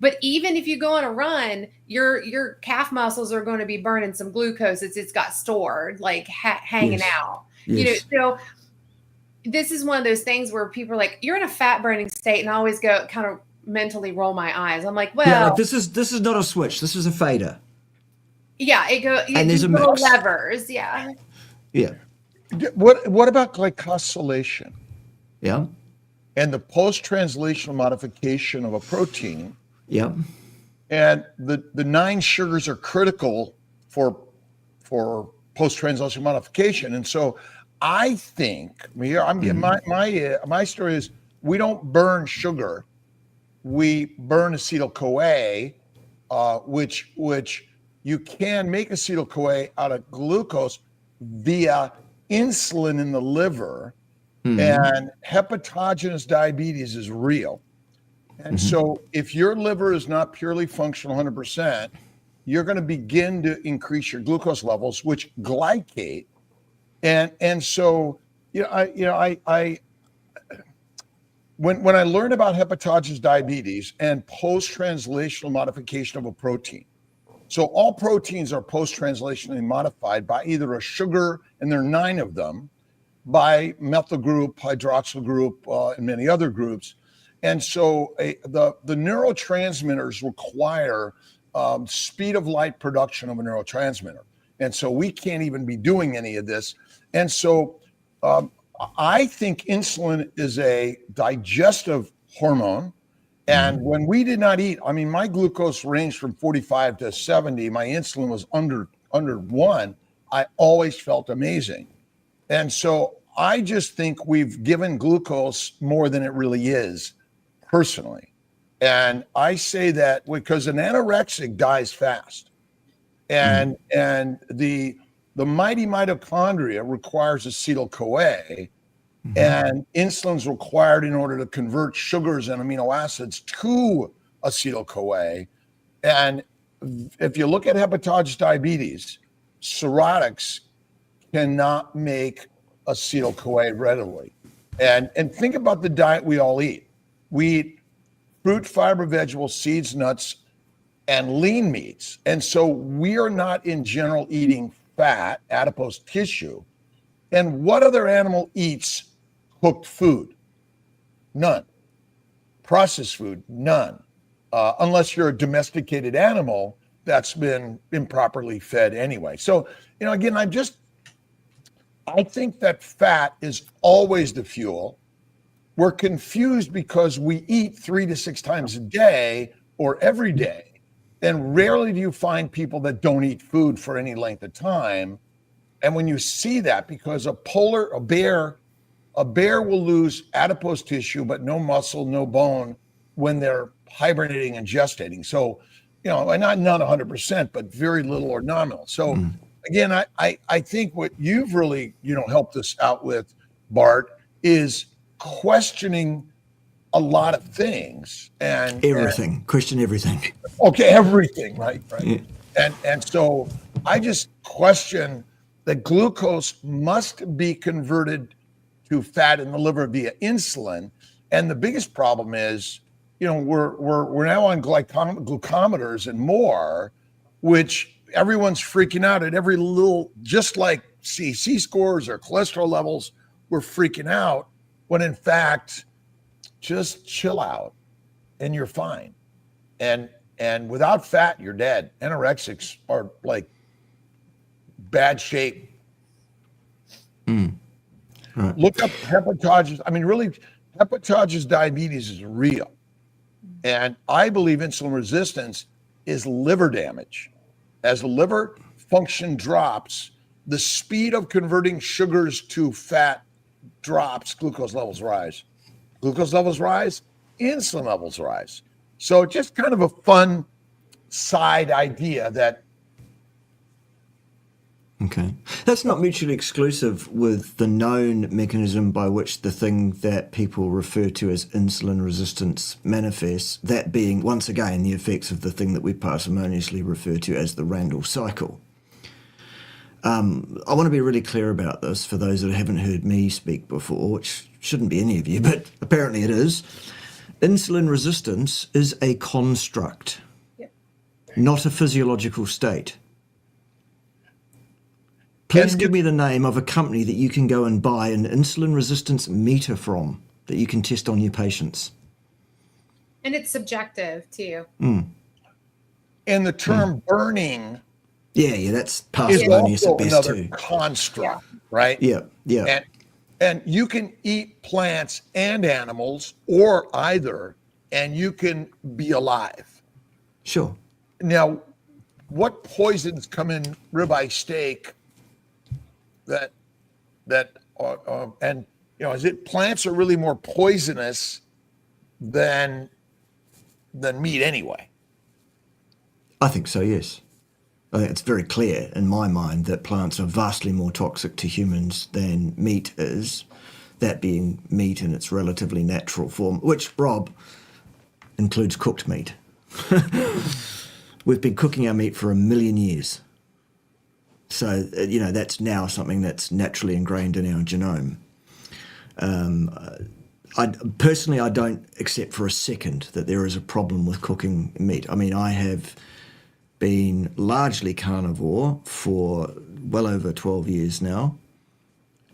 But even if you go on a run, your calf muscles are going to be burning some glucose. It's got stored, like hanging out. Yes. So this is one of those things where people are like, "You're in a fat burning state," and I always go kind of mentally roll my eyes. I'm like, "Well, like this is not a switch. This is a fader." Yeah, it goes. And there's a little mix. levers. Yeah. What about glycosylation? Yeah. And the post-translational modification of a protein. Yeah. And the 9 sugars are critical for post-translational modification. And so I think my story is, we don't burn sugar, we burn acetyl-CoA, which you can make acetyl-CoA out of glucose via insulin in the liver. And hepatogenous diabetes is real. And so if your liver is not purely functional 100%, you're going to begin to increase your glucose levels, which glycate. And so, when I learned about hepatogenous diabetes and post-translational modification of a protein, so all proteins are post-translationally modified by either a sugar, and there are 9 of them, by methyl group, hydroxyl group, and many other groups. And so the neurotransmitters require speed of light production of a neurotransmitter. And so we can't even be doing any of this. And so I think insulin is a digestive hormone. And when we did not eat, my glucose ranged from 45 to 70. My insulin was under 1. I always felt amazing. And so I just think we've given glucose more than it really is, personally. And I say that because an anorexic dies fast. And the mighty mitochondria requires acetyl-CoA, and insulin's required in order to convert sugars and amino acids to acetyl-CoA. And if you look at hepatogenous diabetes, cirrhotics cannot make acetyl-CoA readily. And think about the diet we all eat. We eat fruit, fiber, vegetables, seeds, nuts, and lean meats. And so we are not in general eating fat, adipose tissue. And what other animal eats cooked food? None. Processed food? None. Unless you're a domesticated animal that's been improperly fed anyway. So, again, I think that fat is always the fuel. We're confused because we eat 3 to 6 times a day or every day. And rarely do you find people that don't eat food for any length of time. And when you see that, because a bear will lose adipose tissue, but no muscle, no bone when they're hibernating and gestating. So, and not 100%, but very little or nominal. So again, I think what you've really, helped us out with, Bart, is questioning a lot of things and everything. Question everything. Okay, everything, right. Yeah. And so I just question that glucose must be converted to fat in the liver via insulin. And the biggest problem is, we're now on glucometers and more, which everyone's freaking out at every little, just like CC scores or cholesterol levels, we're freaking out, when in fact, just chill out and you're fine. And without fat, you're dead. Anorexics are like bad shape Right. Look up hepatitis. I mean, really, hepatitis diabetes is real. And I believe insulin resistance is liver damage. As the liver function drops, the speed of converting sugars to fat drops, glucose levels rise. Glucose levels rise, insulin levels rise. So just kind of a fun side idea that. Okay. That's not mutually exclusive with the known mechanism by which the thing that people refer to as insulin resistance manifests, that being, once again, the effects of the thing that we parsimoniously refer to as the Randall cycle. I want to be really clear about this for those that haven't heard me speak before, which shouldn't be any of you, but apparently it is. Insulin resistance is a construct, not a physiological state. Please give me the name of a company that you can go and buy an insulin resistance meter from that you can test on your patients. And it's subjective too. And the term burning Yeah, that's is parsimonious also at best another too. construct, right? Yeah. And you can eat plants and animals or either, and you can be alive. Sure. Now, what poisons come in ribeye steak and is it plants are really more poisonous than meat anyway? I think so, yes. I think it's very clear in my mind that plants are vastly more toxic to humans than meat is, that being meat in its relatively natural form, which, Rob, includes cooked meat. We've been cooking our meat for 1 million years. So, that's now something that's naturally ingrained in our genome. I don't accept for a second that there is a problem with cooking meat. I mean, I have been largely carnivore for well over 12 years now,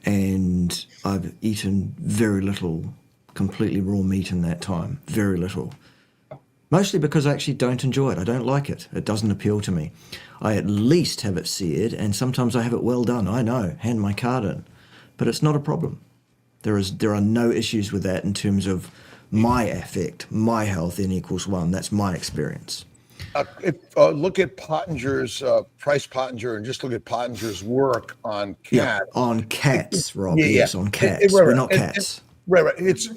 and I've eaten very little completely raw meat in that time, very little. Mostly because I actually don't enjoy it. I don't like it. It doesn't appeal to me. I at least have it seared, and sometimes I have it well done. I know, hand my card in. But it's not a problem. There are no issues with that in terms of my affect, my health, N equals 1. That's my experience. Look at Pottinger's, Price Pottinger, and just look at Pottinger's work on cats. Yeah, on cats, Rob. Yeah, yes, yeah. on cats. We're not cats. Right. It's.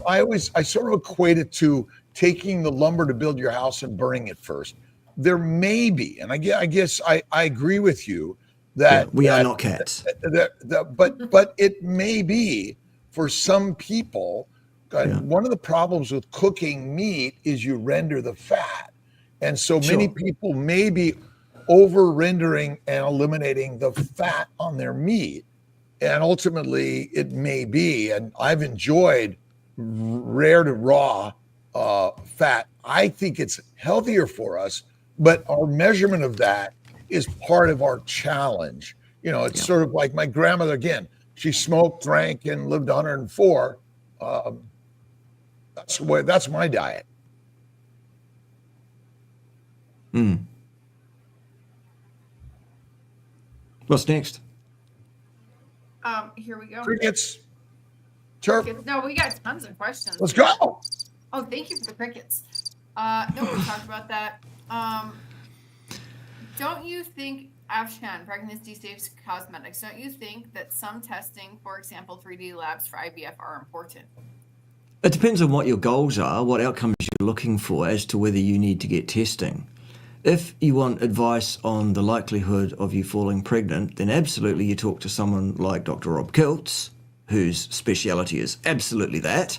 I sort of equate it to taking the lumber to build your house and burning it first. There may be, and I guess I agree with you that we are not cats. But it may be for some people. One of the problems with cooking meat is you render the fat, and so many people may be over rendering and eliminating the fat on their meat. And ultimately, it may be, and I've enjoyed rare to raw fat. I think it's healthier for us, but our measurement of that is part of our challenge. It's sort of like my grandmother, again, she smoked, drank, and lived 104. That's my diet. What's next? Here we go. Crickets. Chirp. No, we got tons of questions. Let's go. Oh, thank you for the crickets. No, we talked about that. Don't you think, Afshan, pregnancy safe cosmetics, don't you think that some testing, for example, 3D labs for IVF are important? It depends on what your goals are, what outcomes you're looking for as to whether you need to get testing. If you want advice on the likelihood of you falling pregnant, then absolutely you talk to someone like Dr. Rob Kiltz, whose speciality is absolutely that.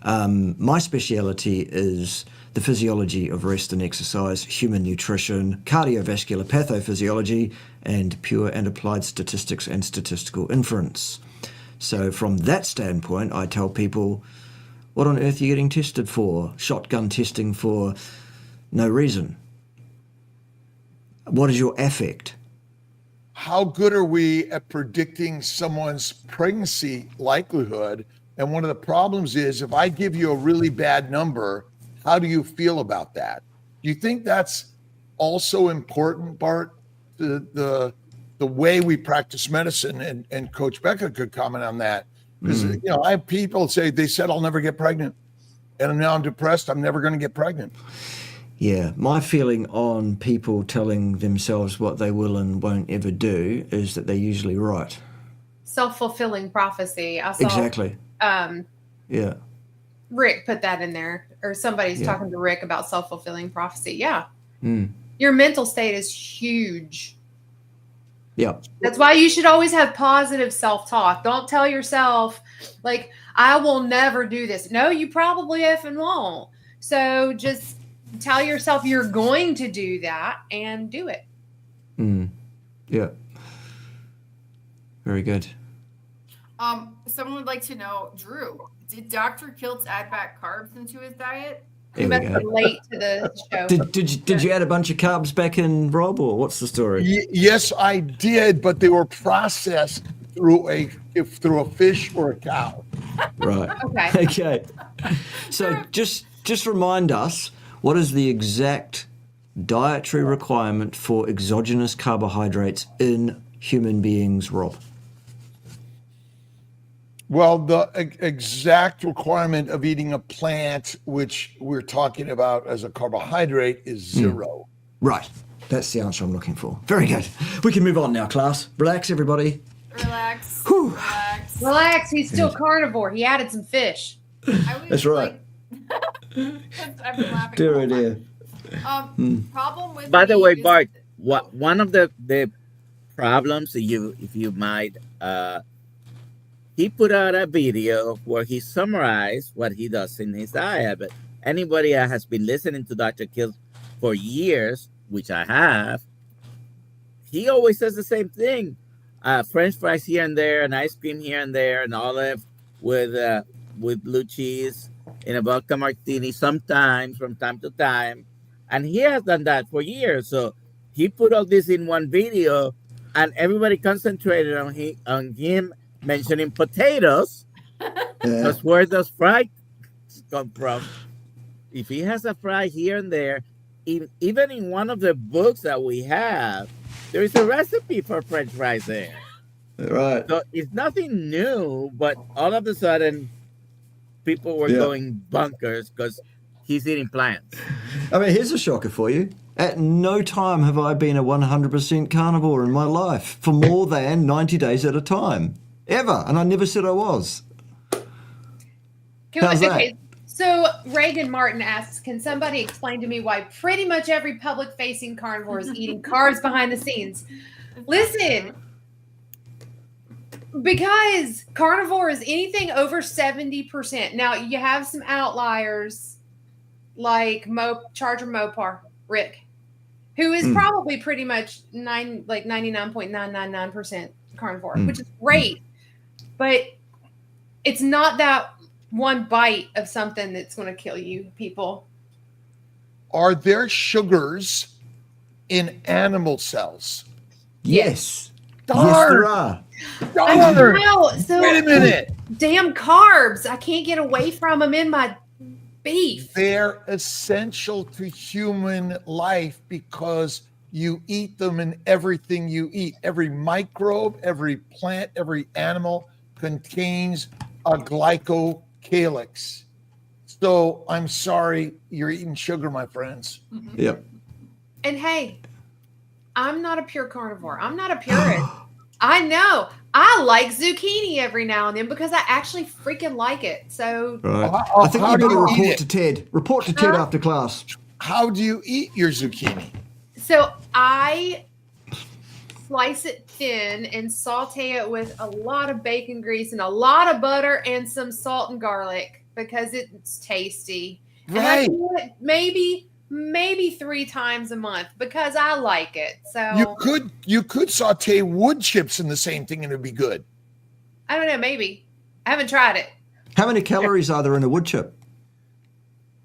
My speciality is the physiology of rest and exercise, human nutrition, cardiovascular pathophysiology, and pure and applied statistics and statistical inference. So from that standpoint, I tell people, what on earth are you getting tested for? Shotgun testing for no reason. What is your affect? How good are we at predicting someone's pregnancy likelihood? And one of the problems is if I give you a really bad number, how do you feel about that? Do you think that's also important, Bart? The the way we practice medicine, and Coach Becca could comment on that. Because I have people say they said I'll never get pregnant, and now I'm depressed. I'm never going to get pregnant. Yeah, my feeling on people telling themselves what they will and won't ever do is that they're usually right. Self-fulfilling prophecy. I saw, Exactly. Yeah. Rick put that in there, or somebody's talking to Rick about self-fulfilling prophecy. Yeah. Mm. Your mental state is huge. Yeah. That's why you should always have positive self-talk. Don't tell yourself, like, I will never do this. No, you probably effing won't. So just tell yourself you're going to do that and do it. Mm. Yeah. Very good. Someone would like to know, Drew, did Dr. Kiltz add back carbs into his diet? You There we must be go. late to the show. Did you add a bunch of carbs back in, Rob, or what's the story? Yes, I did, but they were processed through a fish or a cow. Right. Okay. Okay. So just remind us, what is the exact dietary requirement for exogenous carbohydrates in human beings, Rob? Well, the exact requirement of eating a plant, which we're talking about as a carbohydrate, is 0. Right. That's the answer I'm looking for. Very good. We can move on now, class. Relax, everybody. Relax. Whew. Relax. Relax. He's still carnivore. He added some fish. I was That's right. I've been laughing. Dear, the oh whole dear. time. Problem with By the me way, is- Bart, one of the problems, if you might, he put out a video where he summarized what he does in his diet. But anybody that has been listening to Dr. Kiltz for years, which I have, he always says the same thing. French fries here and there, and ice cream here and there, and olive with blue cheese in a vodka martini sometimes from time to time. And he has done that for years. So he put all this in one video, and everybody concentrated on him mentioning potatoes. That's where those fries come from. If he has a fry here and there, even in one of the books that we have, there is a recipe for French fries there. Right. So it's nothing new, but all of a sudden, people were Yeah. going bonkers because he's eating plants. I mean, here's a shocker for you. At no time have I been a 100% carnivore in my life for more than 90 days at a time. Ever. And I never said I was. How's that? Okay. So Reagan Martin asks, can somebody explain to me why pretty much every public-facing carnivore is eating carbs behind the scenes? Listen, because carnivore is anything over 70%. Now, you have some outliers like Charger Mopar, Rick, who is probably pretty much 99.999% carnivore, which is great. But it's not that one bite of something that's going to kill you, people. Are there sugars in animal cells? Yes. Darn. Yes, there are. Darn. Wow, so Wait a minute. damn carbs. I can't get away from them in my beef. They're essential to human life because you eat them in everything you eat. Every microbe, every plant, every animal contains a glycocalyx. So I'm sorry, you're eating sugar, my friends. Yep. And hey, I'm not a pure carnivore. I'm not a purist. I know. I like zucchini every now and then because I actually freaking like it. So Right. How- I think how you do better you eat report it? to Ted. Report to Ted after class. How do you eat your zucchini? So I slice it thin and saute it with a lot of bacon grease and a lot of butter and some salt and garlic because it's tasty. And I Right. do it maybe 3 times a month because I like it. So You could saute wood chips in the same thing and it'd be good. I don't know, maybe. I haven't tried it. How many calories are there in a wood chip?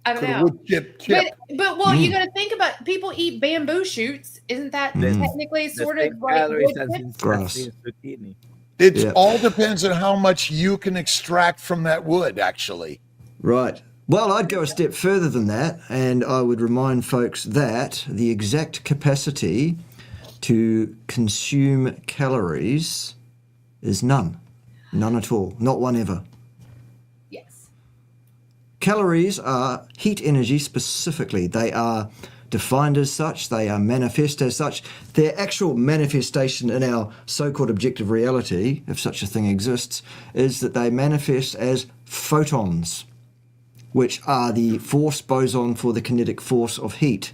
I don't Could a know. wood chip. But well, you got to think about people eat bamboo shoots. Isn't that technically sort of like calories wood as chips? in Grass. zucchini. It Yeah. all depends on how much you can extract from that wood, actually. Right. Well, I'd go a step further than that, and I would remind folks that the exact capacity to consume calories is none. None at all. Not one ever. Yes. Calories are heat energy specifically. They are defined as such. They are manifest as such. Their actual manifestation in our so-called objective reality, if such a thing exists, is that they manifest as photons, which are the force boson for the kinetic force of heat.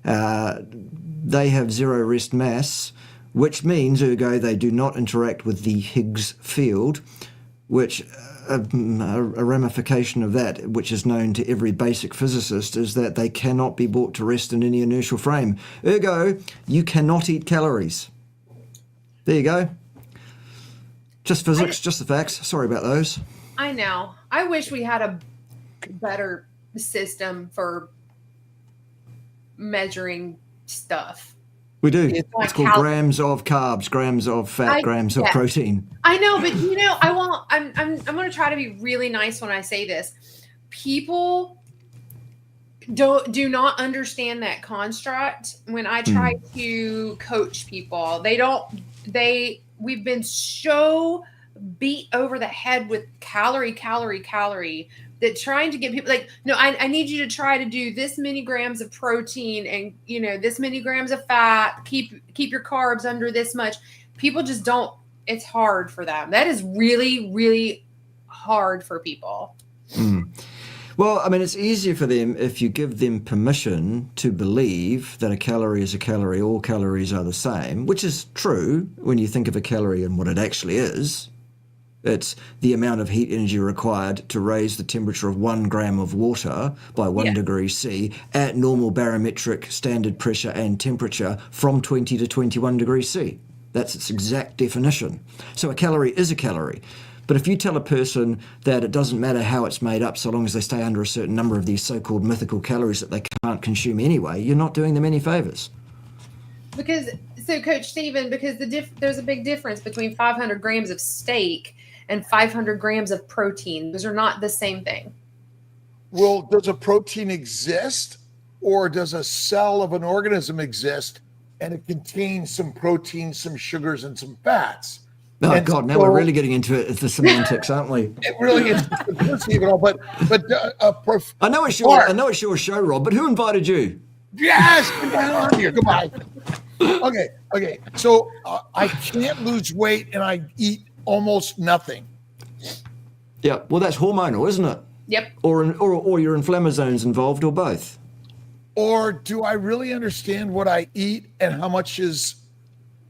They have zero rest mass, which means, ergo, they do not interact with the Higgs field, which a ramification of that, which is known to every basic physicist, is that they cannot be brought to rest in any inertial frame. Ergo, you cannot eat calories. There you go. Just physics, just the facts. Sorry about those. I know. I wish we had a better system for measuring stuff. We do. It's like It's called grams of carbs, grams of fat, grams of protein. I know, but I'm going to try to be really nice when I say this. People do not understand that construct. When I try to coach people, we've been so beat over the head with calorie that trying to get people like, no, I need you to try to do this many grams of protein and, this many grams of fat, keep your carbs under this much. People just don't, it's hard for them. That is really, really hard for people. Well, I mean, it's easier for them if you give them permission to believe that a calorie is a calorie, all calories are the same, which is true when you think of a calorie and what it actually is. It's the amount of heat energy required to raise the temperature of 1 gram of water by 1 degree C at normal barometric standard pressure and temperature from 20 to 21 degrees C. That's its exact definition. So a calorie is a calorie. But if you tell a person that it doesn't matter how it's made up so long as they stay under a certain number of these so-called mythical calories that they can't consume anyway, you're not doing them any favours. So Coach Stephen, because there's a big difference between 500 grams of steak and 500 grams of protein. Those are not the same thing. Well, does a protein exist, or does a cell of an organism exist and it contains some protein, some sugars, and some fats? Oh, and God, now we're really getting into it, the semantics, aren't we? It really is. I know it's your show, Rob, but who invited you? Yes, get on here. Goodbye. Okay. So I can't lose weight and I eat almost nothing. Yeah, well, that's hormonal, isn't it? Yep. Or your inflammasomes involved, or both. Or do I really understand what I eat and how much is,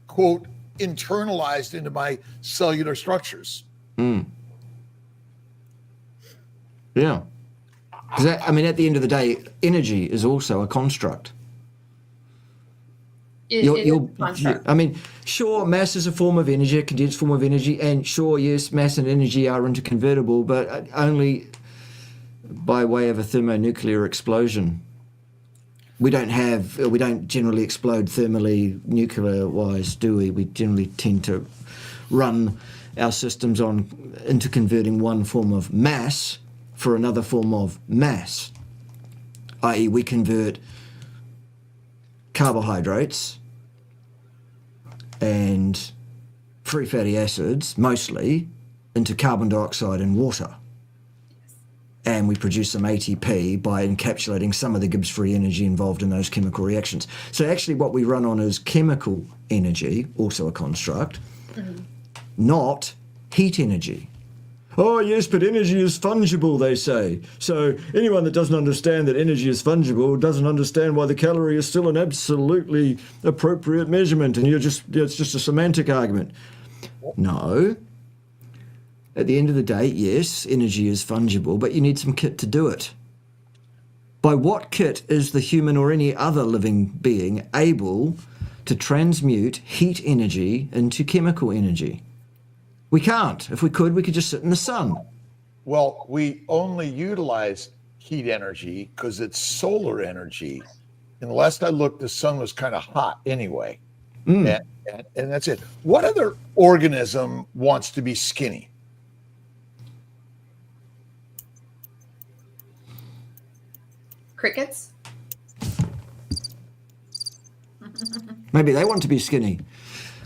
quote, internalized into my cellular structures? Yeah. Because at the end of the day, energy is also a construct. Sure, mass is a form of energy, a condensed form of energy, and sure, yes, mass and energy are interconvertible, but only by way of a thermonuclear explosion. We don't generally explode thermally, nuclear-wise, do we? We generally tend to run our systems into converting one form of mass for another form of mass, i.e. we convert carbohydrates and free fatty acids, mostly, into carbon dioxide and water. And we produce some ATP by encapsulating some of the Gibbs free energy involved in those chemical reactions. So actually what we run on is chemical energy, also a construct, not heat energy. Oh, yes, but energy is fungible, they say. So anyone that doesn't understand that energy is fungible doesn't understand why the calorie is still an absolutely appropriate measurement, and it's just a semantic argument. No. At the end of the day, yes, energy is fungible, but you need some kit to do it. By what kit is the human or any other living being able to transmute heat energy into chemical energy? We can't. If we could just sit in the sun. Well, we only utilize heat energy because it's solar energy. And the last I looked, the sun was kind of hot anyway. And that's it. What other organism wants to be skinny? Crickets. Maybe they want to be skinny.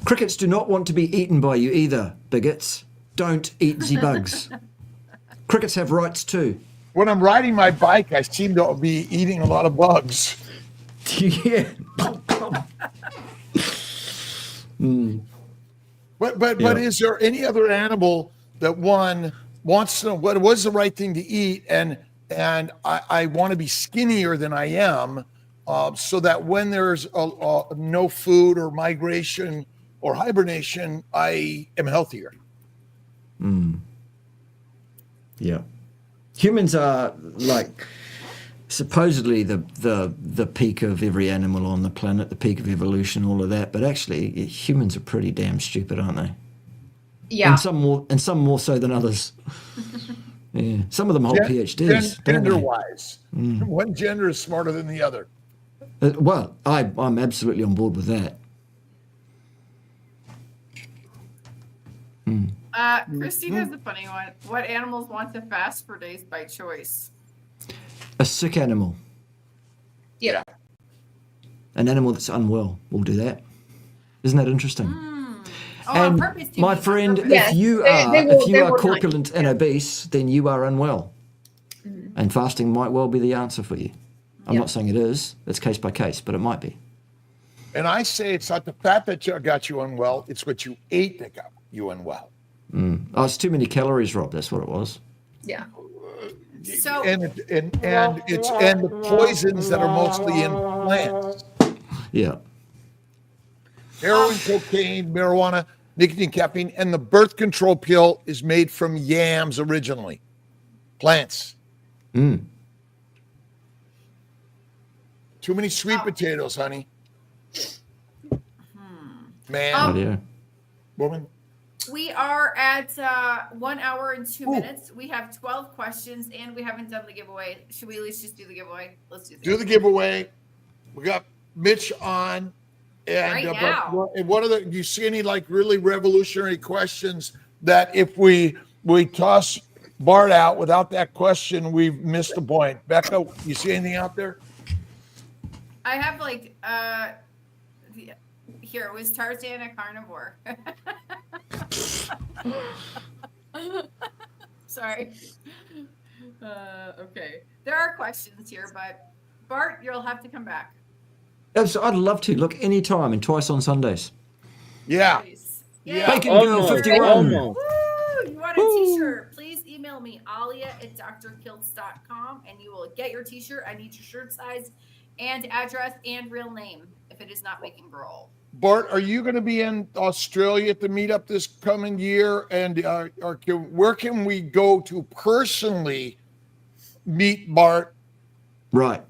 Crickets do not want to be eaten by you either, bigots. Don't eat the bugs. Crickets have rights too. When I'm riding my bike, I seem to be eating a lot of bugs. Yeah. But is there any other animal that one wants to know what was the right thing to eat, and I want to be skinnier than I am, so that when there's no food or migration or hibernation, I am healthier. Yeah. Humans are like supposedly the peak of every animal on the planet, the peak of evolution, all of that. But actually, humans are pretty damn stupid, aren't they? Yeah. And some more so than others. Yeah. Some of them hold PhDs. Gender-wise, one gender is smarter than the other. Well, I'm absolutely on board with that. Christine has a funny one. What animals want to fast for days by choice? A sick animal, Yeah. an animal that's unwell, will do that. Isn't that interesting? Oh, on And purpose, too, my on friend, purpose. Yes, if you they are will corpulent and obese, then you are unwell, and fasting might well be the answer for you. I'm Yeah. not saying it is; it's case by case, but it might be. And I say it's not the fat that got you unwell; it's what you ate that got you unwell. Oh, it's too many calories, Rob. That's what it was. Yeah. So And the poisons that are mostly in plants: Yeah. heroin, cocaine, marijuana, nicotine, caffeine, and the birth control pill is made from yams originally, plants. Too many sweet potatoes, honey. Man, Oh, yeah. woman. we are at 1 hour and 2 minutes. We have 12 questions, and we haven't done the giveaway. Should we at least just do the giveaway? Let's do the Do the giveaway. We got Mitch on, and Right now. and what are the? Do you see any like really revolutionary questions that if we toss Bart out without that question, we've missed the point? Becca, you see anything out there? I have like here, was Tarzan a carnivore? Sorry. Okay. There are questions here, but Bart, you'll have to come back. I'd love to. Look, anytime and twice on Sundays. Yeah. Please. Yeah. Bacon Girl Almost, 51. almost. Woo! You want a t-shirt? Please email me, alia@drkiltz.com, and you will get your t-shirt. I need your shirt size and address and real name if it is not Bacon Girl. Bart, are you going to be in Australia at the meetup this coming year? And where can we go to personally meet Bart? Right.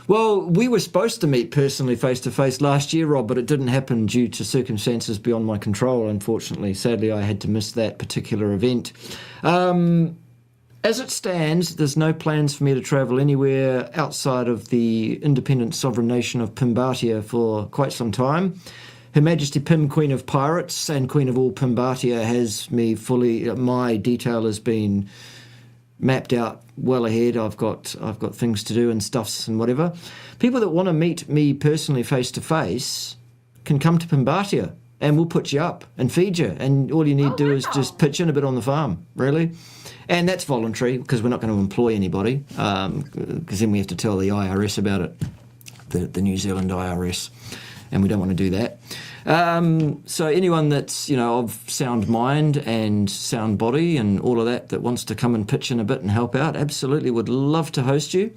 Well, we were supposed to meet personally face to face last year, Rob, but it didn't happen due to circumstances beyond my control, unfortunately. Sadly, I had to miss that particular event. As it stands, there's no plans for me to travel anywhere outside of the independent sovereign nation of Pimbatia for quite some time. Her Majesty Pim, Queen of Pirates and Queen of all Pimbatia, has me fully. My detail has been mapped out well ahead. I've got things to do and stuffs and whatever. People that want to meet me personally face to face can come to Pimbatia and we'll put you up and feed you. And all you need to do is just pitch in a bit on the farm, really. And that's voluntary because we're not going to employ anybody because then we have to tell the IRS about it, the New Zealand IRS, and we don't want to do that. So anyone that's, of sound mind and sound body and all of that wants to come and pitch in a bit and help out, absolutely would love to host you.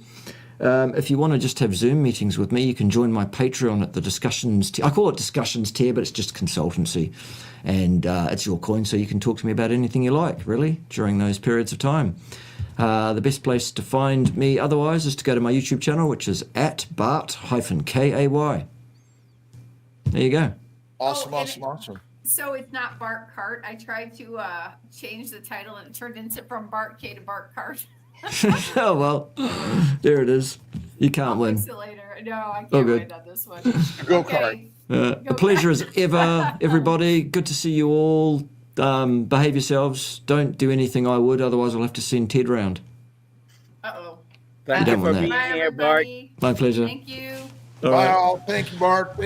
If you want to just have Zoom meetings with me, you can join my Patreon at the discussions tier. I call it discussions tier, but it's just consultancy. And it's your coin, so you can talk to me about anything you like, really, during those periods of time. The best place to find me otherwise is to go to my YouTube channel, which is at Bart-KAY. There you go. Awesome. So it's not Bart Cart. I tried to change the title and it turned into from Bart K to Bart Cart. Oh, well, there it is. You can't win. Fix it later. No, I Oh, can't good. win on this one. Go kart. A pleasure as ever, everybody. Good to see you all. Behave yourselves. Don't do anything I would, otherwise I'll have to send Ted round. Uh-oh. Thank You you don't for want being that. Bye, here, Bart. everybody. My pleasure. Thank you. All Bye right. all. Thank you, Bart.